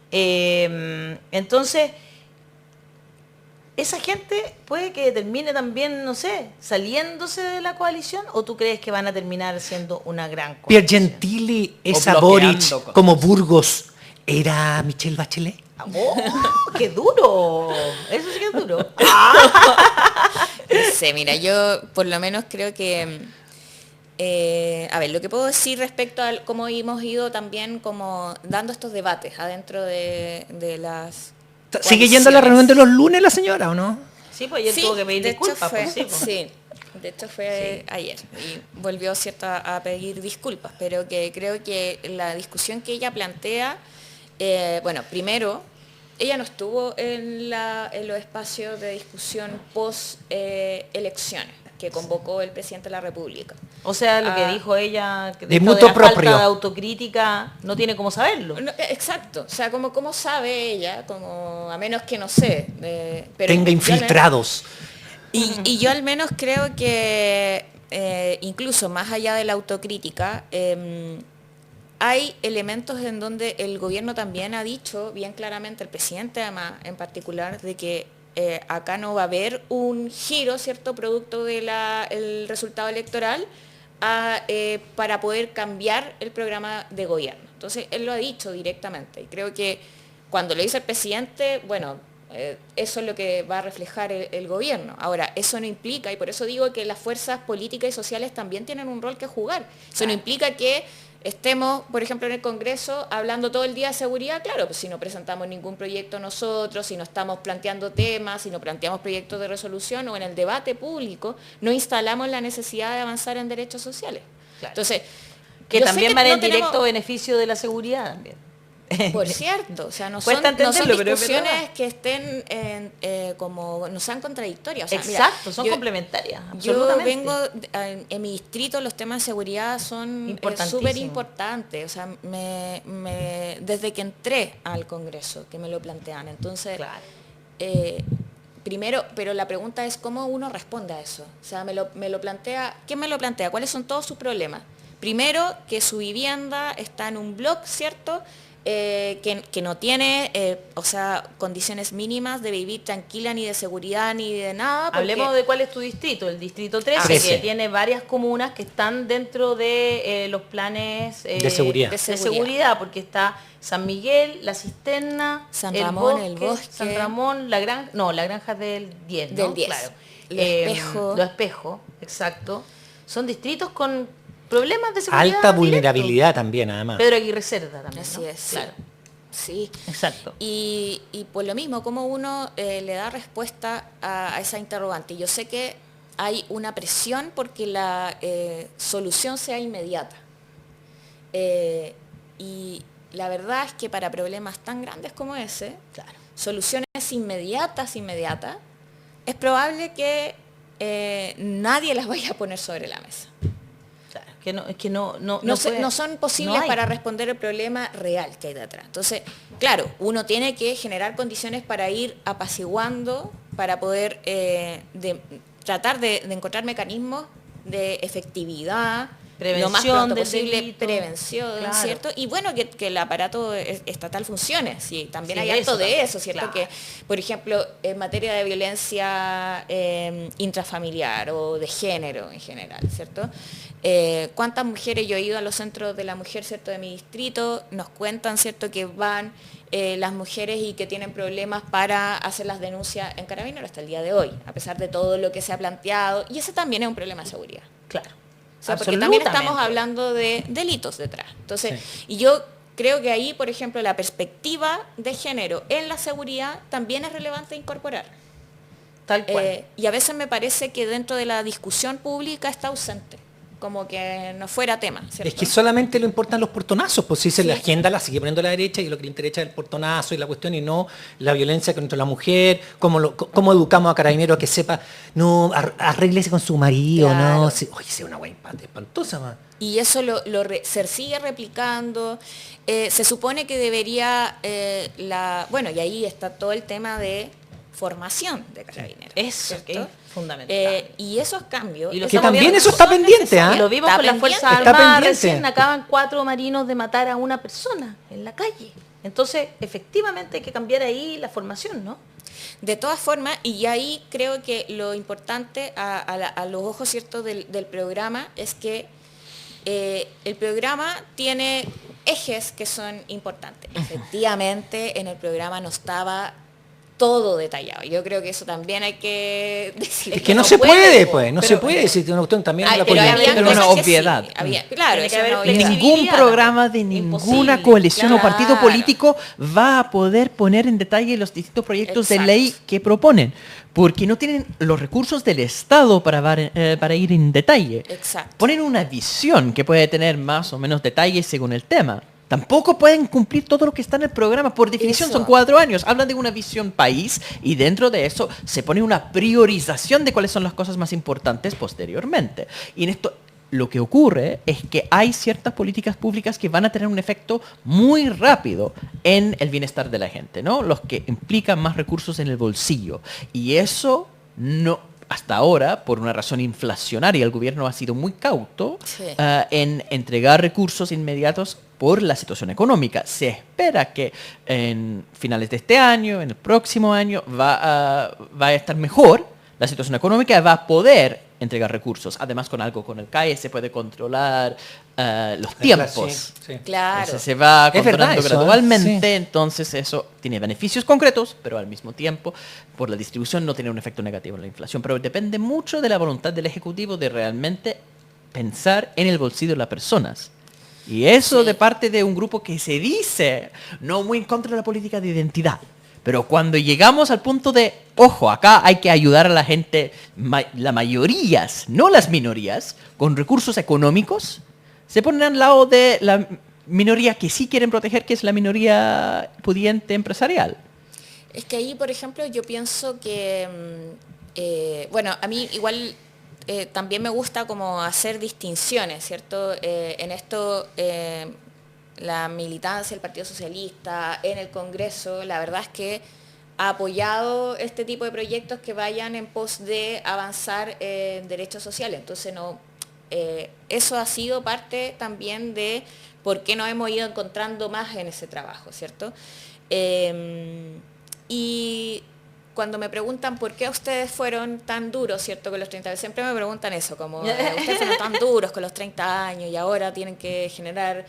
Entonces, ¿esa gente puede que termine también, no sé, saliéndose de la coalición? ¿O tú crees que van a terminar siendo una gran coalición? Piergentili es a O Boric bloqueando cosas. como Burgos era Michelle Bachelet. ¡Oh, qué duro! Eso sí que es duro. No sé, mira, yo por lo menos creo que, a ver, lo que puedo decir respecto a cómo hemos ido también como dando estos debates adentro de las ¿Sigue yendo a la reunión de los lunes la señora o no? Sí, pues ayer tuvo que pedir de hecho disculpas. fue, pues, sí, pues. sí, de hecho fue ayer y volvió cierto a pedir disculpas, pero que creo que la discusión que ella plantea, bueno, primero, ella no estuvo en los espacios de discusión post elecciones que convocó el presidente de la República. O sea, lo que dijo ella, que De esto mutuo la propio. falta de autocrítica, no tiene cómo saberlo. No, exacto, o sea, cómo sabe ella, como a menos que no sé, pero Tenga yo al infiltrados. Y yo al menos creo que incluso más allá de la autocrítica, hay elementos en donde el gobierno también ha dicho bien claramente, el presidente además en particular, de que acá no va a haber un giro, ¿cierto?, producto del resultado electoral para poder cambiar el programa de gobierno. Entonces, él lo ha dicho directamente y creo que cuando lo dice el presidente, bueno, eso es lo que va a reflejar el gobierno. Ahora, eso no implica, y por eso digo que las fuerzas políticas y sociales también tienen un rol que jugar. Eso no implica que estemos, por ejemplo, en el Congreso hablando todo el día de seguridad, claro, pues si no presentamos ningún proyecto nosotros, si no estamos planteando temas, si no planteamos proyectos de resolución o en el debate público, no instalamos la necesidad de avanzar en derechos sociales. Claro. Entonces, Que yo sé también que van no en directo tenemos- beneficio de la seguridad también. Por cierto, o sea, no Cuesta son, no son entenderlo, pero es discusiones verdad. que estén no sean contradictorias. O sea, mira, Exacto, son yo- complementarias. Yo absolutamente. vengo, en mi distrito los temas de seguridad son Importantísimo. súper importantes, o sea, desde que entré al Congreso que me lo plantean, entonces, Claro. primero, pero la pregunta es cómo uno responde a eso, o sea, me lo plantea, ¿quién me lo plantea? ¿Cuáles son todos sus problemas? Primero, que su vivienda está en un bloque, ¿cierto?, que no tiene, o sea, condiciones mínimas de vivir tranquila, ni de seguridad, ni de nada. porque- Hablemos de cuál es tu distrito, el distrito 13, 13. que tiene varias comunas que están dentro de los planes De seguridad. de seguridad, porque está San Miguel, La Cisterna, San Ramón, el Bosque. San Ramón, la granja del 10, ¿no? Del 10. Claro. Los Espejos. Los Espejos, exacto. Son distritos con problemas de seguridad. Alta vulnerabilidad también, además. Pedro Aguirre Cerda también, Así ¿no? es, sí. Claro, Sí. exacto. Y por lo mismo, como uno le da respuesta a esa interrogante. Yo sé que hay una presión porque la solución sea inmediata. Y la verdad es que para problemas tan grandes como ese, Claro. soluciones inmediatas, es probable que nadie las vaya a poner sobre la mesa. Claro, que no, es que no No puede- son no posibles hay. para responder el problema real que hay detrás. Entonces, claro, uno tiene que generar condiciones para ir apaciguando, para poder tratar de encontrar mecanismos de efectividad, lo más Prevención pronto del posible, delito. prevención, Claro. ¿cierto? Y bueno, que el aparato estatal funcione, sí, también Sí, hay harto eso de también, eso, ¿cierto? claro. Que, por ejemplo, en materia de violencia intrafamiliar o de género en general, ¿cierto? ¿Cuántas mujeres, yo he ido a los centros de la mujer, ¿cierto?, de mi distrito, nos cuentan, ¿cierto?, que van las mujeres y que tienen problemas para hacer las denuncias en Carabineros hasta el día de hoy, a pesar de todo lo que se ha planteado, y ese también es un problema de seguridad. Claro. O sea, porque también estamos Absolutamente. hablando de delitos detrás. Entonces, Sí. y yo creo que ahí, por ejemplo, la perspectiva de género en la seguridad también es relevante incorporar. Tal cual. Y a veces me parece que dentro de la discusión pública está ausente, como que no fuera tema, ¿cierto? Es que solamente le importan los portonazos, pues si se Sí. la agenda la sigue poniendo la derecha y lo que le interesa es el portonazo y la cuestión y no la violencia contra la mujer, cómo educamos a Carabineros a que sepa, no, arréglese con su marido, Claro. no, sí, oye, es una guay espantosa, man. Y eso se sigue replicando. Se supone que debería, bueno, y ahí está todo el tema de formación de Carabineros. Eso que ¿cierto? es fundamental. Y esos cambios... Y lo esos que también gobiernos eso está son pendiente, necesarios. ¿ah? Lo vimos Está con las pendiente. Fuerzas Está Armadas pendiente. recién, acaban 4 marinos de matar a una persona en la calle. Entonces, efectivamente hay que cambiar ahí la formación, ¿no? De todas formas, y ahí creo que lo importante a los ojos, ¿cierto?, del programa es que el programa tiene ejes que son importantes. Efectivamente, en el programa no estaba todo detallado. Yo creo que eso también hay que decir. Es que no se puede, pues, no se puede decir una cuestión también Ay, la pero política. había Pero una cosas que obviedad. sí, claro, Tiene eso que es una haber obviedad. Ningún flexibilidad. programa de Imposible. ninguna coalición o partido Claro. político va a poder poner en detalle los distintos proyectos de Exacto. ley que proponen, porque no tienen los recursos del Estado para ir en detalle. Exacto. Ponen una visión que puede tener más o menos detalles según el tema. Tampoco pueden cumplir todo lo que está en el programa. Por definición Eso. son 4 años. Hablan de una visión país y dentro de eso se pone una priorización de cuáles son las cosas más importantes posteriormente. Y en esto lo que ocurre es que hay ciertas políticas públicas que van a tener un efecto muy rápido en el bienestar de la gente, ¿no? Los que implican más recursos en el bolsillo. Y eso no... Hasta ahora, por una razón inflacionaria, el gobierno ha sido muy cauto Sí. en entregar recursos inmediatos por la situación económica. Se espera que en finales de este año, en el próximo año, va a estar mejor la situación económica, va a poder entregar recursos. Además, con algo con el CAE se puede controlar los tiempos. Sí. Claro. Ese se va Es verdad controlando eso, gradualmente, sí. entonces eso tiene beneficios concretos, pero al mismo tiempo, por la distribución no tiene un efecto negativo en la inflación. Pero depende mucho de la voluntad del Ejecutivo de realmente pensar en el bolsillo de las personas. Y eso Sí. de parte de un grupo que se dice no muy en contra de la política de identidad. Pero cuando llegamos al punto de, ojo, acá hay que ayudar a la gente, las mayorías, no las minorías, con recursos económicos, se ponen al lado de la minoría que sí quieren proteger, que es la minoría pudiente empresarial. Es que ahí, por ejemplo, yo pienso que, bueno, a mí igual también me gusta como hacer distinciones, ¿cierto? En esto, la militancia del Partido Socialista en el Congreso, la verdad es que ha apoyado este tipo de proyectos que vayan en pos de avanzar en derechos sociales. Entonces, no, eso ha sido parte también de por qué nos hemos ido encontrando más en ese trabajo, ¿cierto? Y cuando me preguntan por qué ustedes fueron tan duros, ¿cierto? Con los 30 años, siempre me preguntan eso, como ustedes fueron tan duros con los 30 años y ahora tienen que generar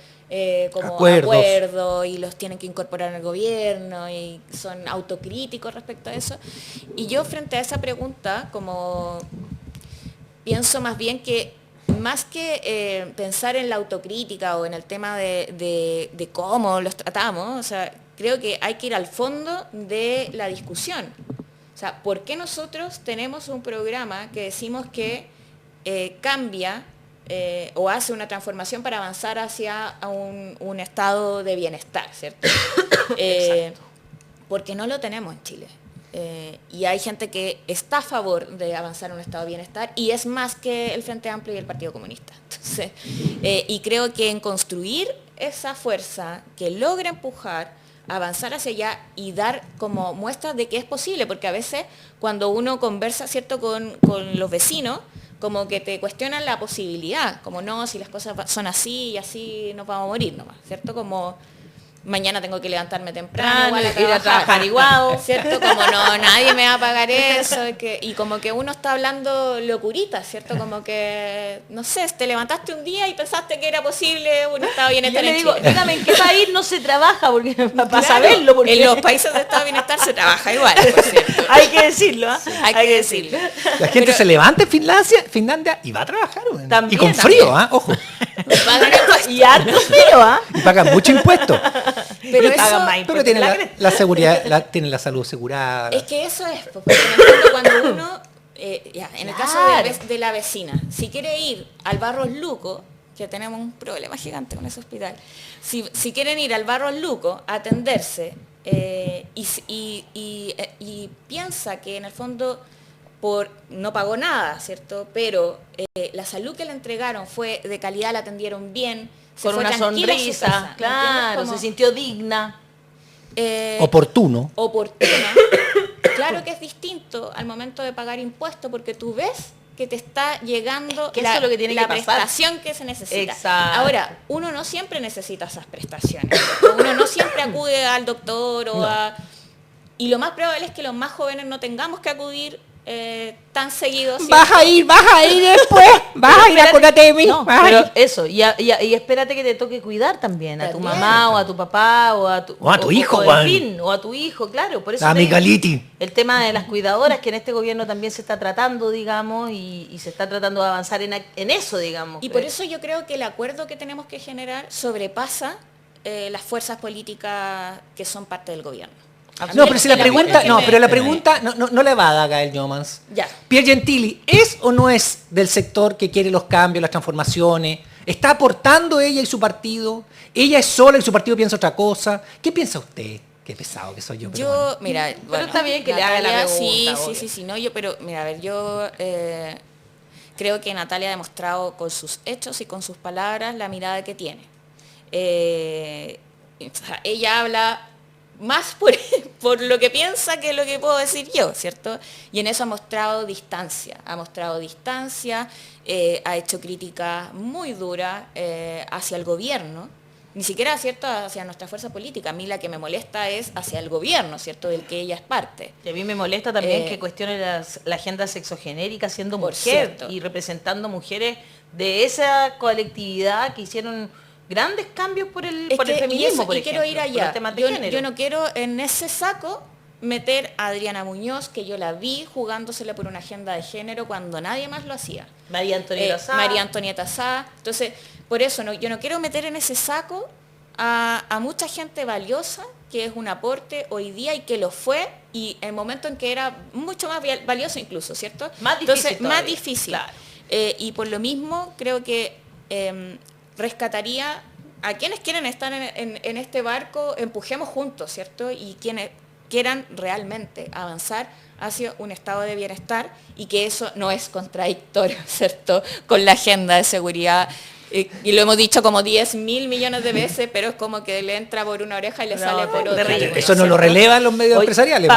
como acuerdos y los tienen que incorporar en el gobierno y son autocríticos respecto a eso. Y yo frente a esa pregunta, como pienso más bien que más que pensar en la autocrítica o en el tema de cómo los tratamos, o sea, creo que hay que ir al fondo de la discusión. O sea, ¿por qué nosotros tenemos un programa que decimos que cambia o hace una transformación para avanzar hacia un estado de bienestar, ¿cierto? Porque no lo tenemos en Chile. Y hay gente que está a favor de avanzar en un estado de bienestar y es más que el Frente Amplio y el Partido Comunista. Entonces, y creo que en construir esa fuerza que logra empujar, avanzar hacia allá y dar como muestras de que es posible, porque a veces cuando uno conversa, ¿cierto?, con los vecinos, como que te cuestionan la posibilidad, como no, si las cosas son así y así nos vamos a morir nomás, ¿cierto? Como mañana tengo que levantarme temprano, ir a trabajar igual, ¿cierto? Como no, nadie me va a pagar eso, y como que uno está hablando locuritas, ¿cierto? Como que, no sé, te levantaste un día y pensaste que era posible un estado de Y yo bienestar le en digo, Chile. dígame, ¿en qué país no se trabaja? Porque para Claro, saberlo, porque en los países de estado de bienestar se trabaja igual, por cierto. hay que decirlo, ¿ah? Hay que decirlo. La gente Pero- se levanta en Finlandia y va a trabajar, güey. También, y con también. frío, ¿ah? Ojo. Pagan impuestos. Y harto feo, ¿ah? Y pagan mucho impuesto. Pero Y pagan eso, más Pero impuestos tienen que la, cresta. la seguridad, tienen la salud asegurada. es que eso es, pues, porque en el fondo cuando uno, ya, en el caso Claro. de la vecina, si quiere ir al Barros Luco, que tenemos un problema gigante con ese hospital, si quieren ir al Barros Luco a atenderse y piensa que en el fondo no pagó nada, ¿cierto? Pero la salud que le entregaron fue de calidad, la atendieron bien, se Con fue una tranquila a su sonrisa, casa, ¿me entiendes? claro, Como, se sintió digna. Oportuno. oportuna, claro que es distinto al momento de pagar impuestos porque tú ves que te está llegando Es que eso es lo que tiene la que pasar. prestación que se necesita. Exacto. Ahora, uno no siempre necesita esas prestaciones. Uno no siempre acude al doctor o No. a... Y lo más probable es que los más jóvenes no tengamos que acudir tan seguido. Vas a ir después, vas a ir, acuérdate de mí. No, pero eso, y espérate que te toque cuidar también a tu mamá o a tu papá o a tu hijo, o, Juan. en fin, o a tu hijo, claro. Por eso A te mi digo, Galiti. el tema de las cuidadoras, que en este gobierno también se está tratando, digamos, y se está tratando de avanzar en eso, digamos. Y por eso yo creo que el acuerdo que tenemos que generar sobrepasa las fuerzas políticas que son parte del gobierno. No, pero si la pregunta, la pregunta pregunta no le va a dar a Gael Jomans. Ya. Pierre Gentili, ¿es o no es del sector que quiere los cambios, las transformaciones? ¿Está aportando ella y su partido? ¿Ella es sola y su partido piensa otra cosa? ¿Qué piensa usted? Qué pesado que soy yo. Pero bueno. Mira, Pero está bien que le haga la pregunta, Sí, no, pero mira, a ver, yo creo que Natalia ha demostrado con sus hechos y con sus palabras la mirada que tiene. O sea, ella habla más por lo que piensa que lo que puedo decir yo, ¿cierto? Y en eso ha mostrado distancia, ha hecho críticas muy duras hacia el gobierno, ni siquiera, ¿cierto?, hacia nuestra fuerza política. A mí la que me molesta es hacia el gobierno, ¿cierto?, del que ella es parte. Y a mí me molesta también que cuestione la agenda sexogenérica siendo por mujer cierto. y representando mujeres de esa colectividad que hicieron grandes cambios por el feminismo, por ejemplo, quiero ir allá. por los temas de género. Yo no quiero en ese saco meter a Adriana Muñoz, que yo la vi jugándosela por una agenda de género cuando nadie más lo hacía. María Antonieta María Antonieta Sá. Entonces, por eso yo no quiero meter en ese saco a mucha gente valiosa, que es un aporte hoy día y que lo fue, y el momento en que era mucho más valioso incluso, ¿cierto? Más difícil. Entonces, todavía. más difícil. Claro. Y por lo mismo creo que rescataría a quienes quieren estar en este barco, empujemos juntos, ¿cierto? Y quienes quieran realmente avanzar hacia un estado de bienestar y que eso no es contradictorio, ¿cierto?, con la agenda de seguridad. Y lo hemos dicho como 10.000 millones de veces, pero es como que le entra por una oreja y le sale por otra. Eso no lo relevan los medios empresariales.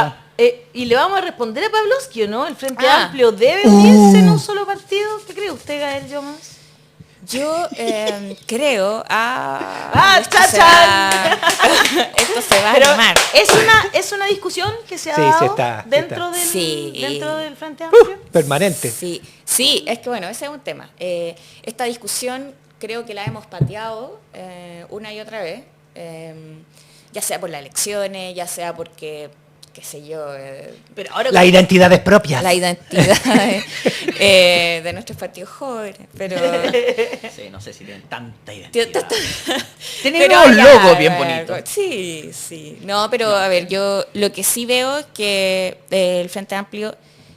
Y le vamos a responder a Pavlovsky, ¿o no? El Frente Amplio debe unirse en un solo partido. ¿Qué cree usted, Gael Jomans? Yo creo... ¡Chachán! Esto se va a Pero armar. es una discusión que se ha dado dentro del Frente Amplio. Permanente. Sí, es que bueno, ese es un tema. Esta discusión creo que la hemos pateado una y otra vez, ya sea por las elecciones, ya sea porque, qué sé yo... Pero ahora las identidades propias. La identidad de nuestros partidos jóvenes, pero... Sí, no sé si tienen tanta identidad. Tienen un logo bien bonito. Sí. No, pero a ver, yo lo que sí veo es que el Frente Amplio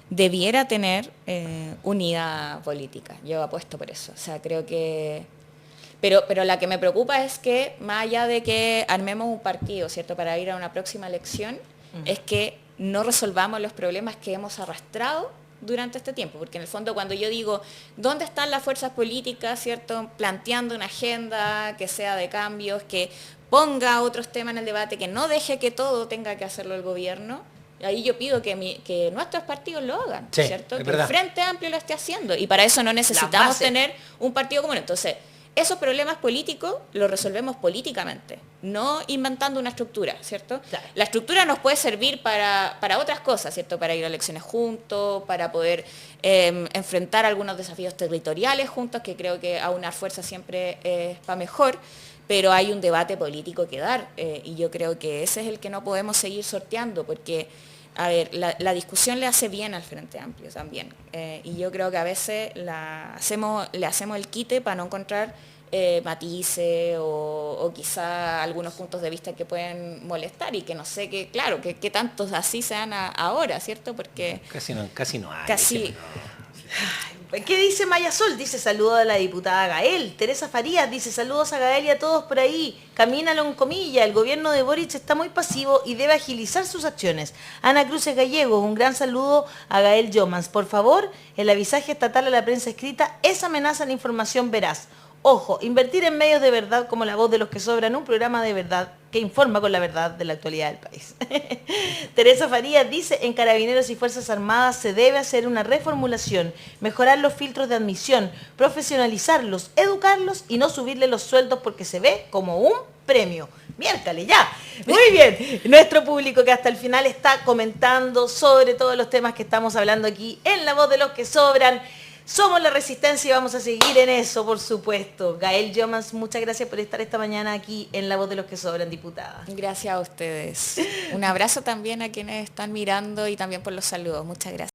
debiera tener unidad política. Yo apuesto por eso. O sea, creo que... Pero la que me preocupa es que, más allá de que armemos un partido, ¿cierto?, para ir a una próxima elección, es que no resolvamos los problemas que hemos arrastrado durante este tiempo, porque en el fondo cuando yo digo, ¿dónde están las fuerzas políticas, ¿cierto?, planteando una agenda que sea de cambios, que ponga otros temas en el debate, que no deje que todo tenga que hacerlo el gobierno? Ahí yo pido que nuestros partidos lo hagan, sí, ¿cierto? Que verdad. el Frente Amplio lo esté haciendo, y para eso no necesitamos tener un partido común. Entonces, esos problemas políticos los resolvemos políticamente, no inventando una estructura, ¿cierto? Claro. La estructura nos puede servir para otras cosas, ¿cierto? Para ir a elecciones juntos, para poder enfrentar algunos desafíos territoriales juntos, que creo que aunar fuerza siempre es para mejor, pero hay un debate político que dar, y yo creo que ese es el que no podemos seguir sorteando, porque, a ver, la discusión le hace bien al Frente Amplio también, y yo creo que a veces le hacemos el quite para no encontrar matices o quizá algunos puntos de vista que pueden molestar y que no sé qué, claro, que tantos así sean ahora, ¿cierto? Porque Casi no hay. casi... ¿Qué dice Maya Sol? Dice saludo a la diputada Gael. Teresa Farías dice saludos a Gael y a todos por ahí. Camínalo en comilla. El gobierno de Boric está muy pasivo y debe agilizar sus acciones. Ana Cruces Gallegos, un gran saludo a Gael Jomans. Por favor, el avisaje estatal a la prensa escrita es amenaza a la información veraz. Ojo, invertir en medios de verdad como La Voz de los que Sobran, un programa de verdad que informa con la verdad de la actualidad del país. Teresa Farías dice, en Carabineros y Fuerzas Armadas se debe hacer una reformulación, mejorar los filtros de admisión, profesionalizarlos, educarlos y no subirle los sueldos porque se ve como un premio. Miércoles, ya. Muy bien. Nuestro público que hasta el final está comentando sobre todos los temas que estamos hablando aquí en La Voz de los que Sobran. Somos la Resistencia y vamos a seguir en eso, por supuesto. Gael Yomas, muchas gracias por estar esta mañana aquí en La Voz de los que Sobran, diputada. Gracias a ustedes. Un abrazo también a quienes están mirando y también por los saludos. Muchas gracias.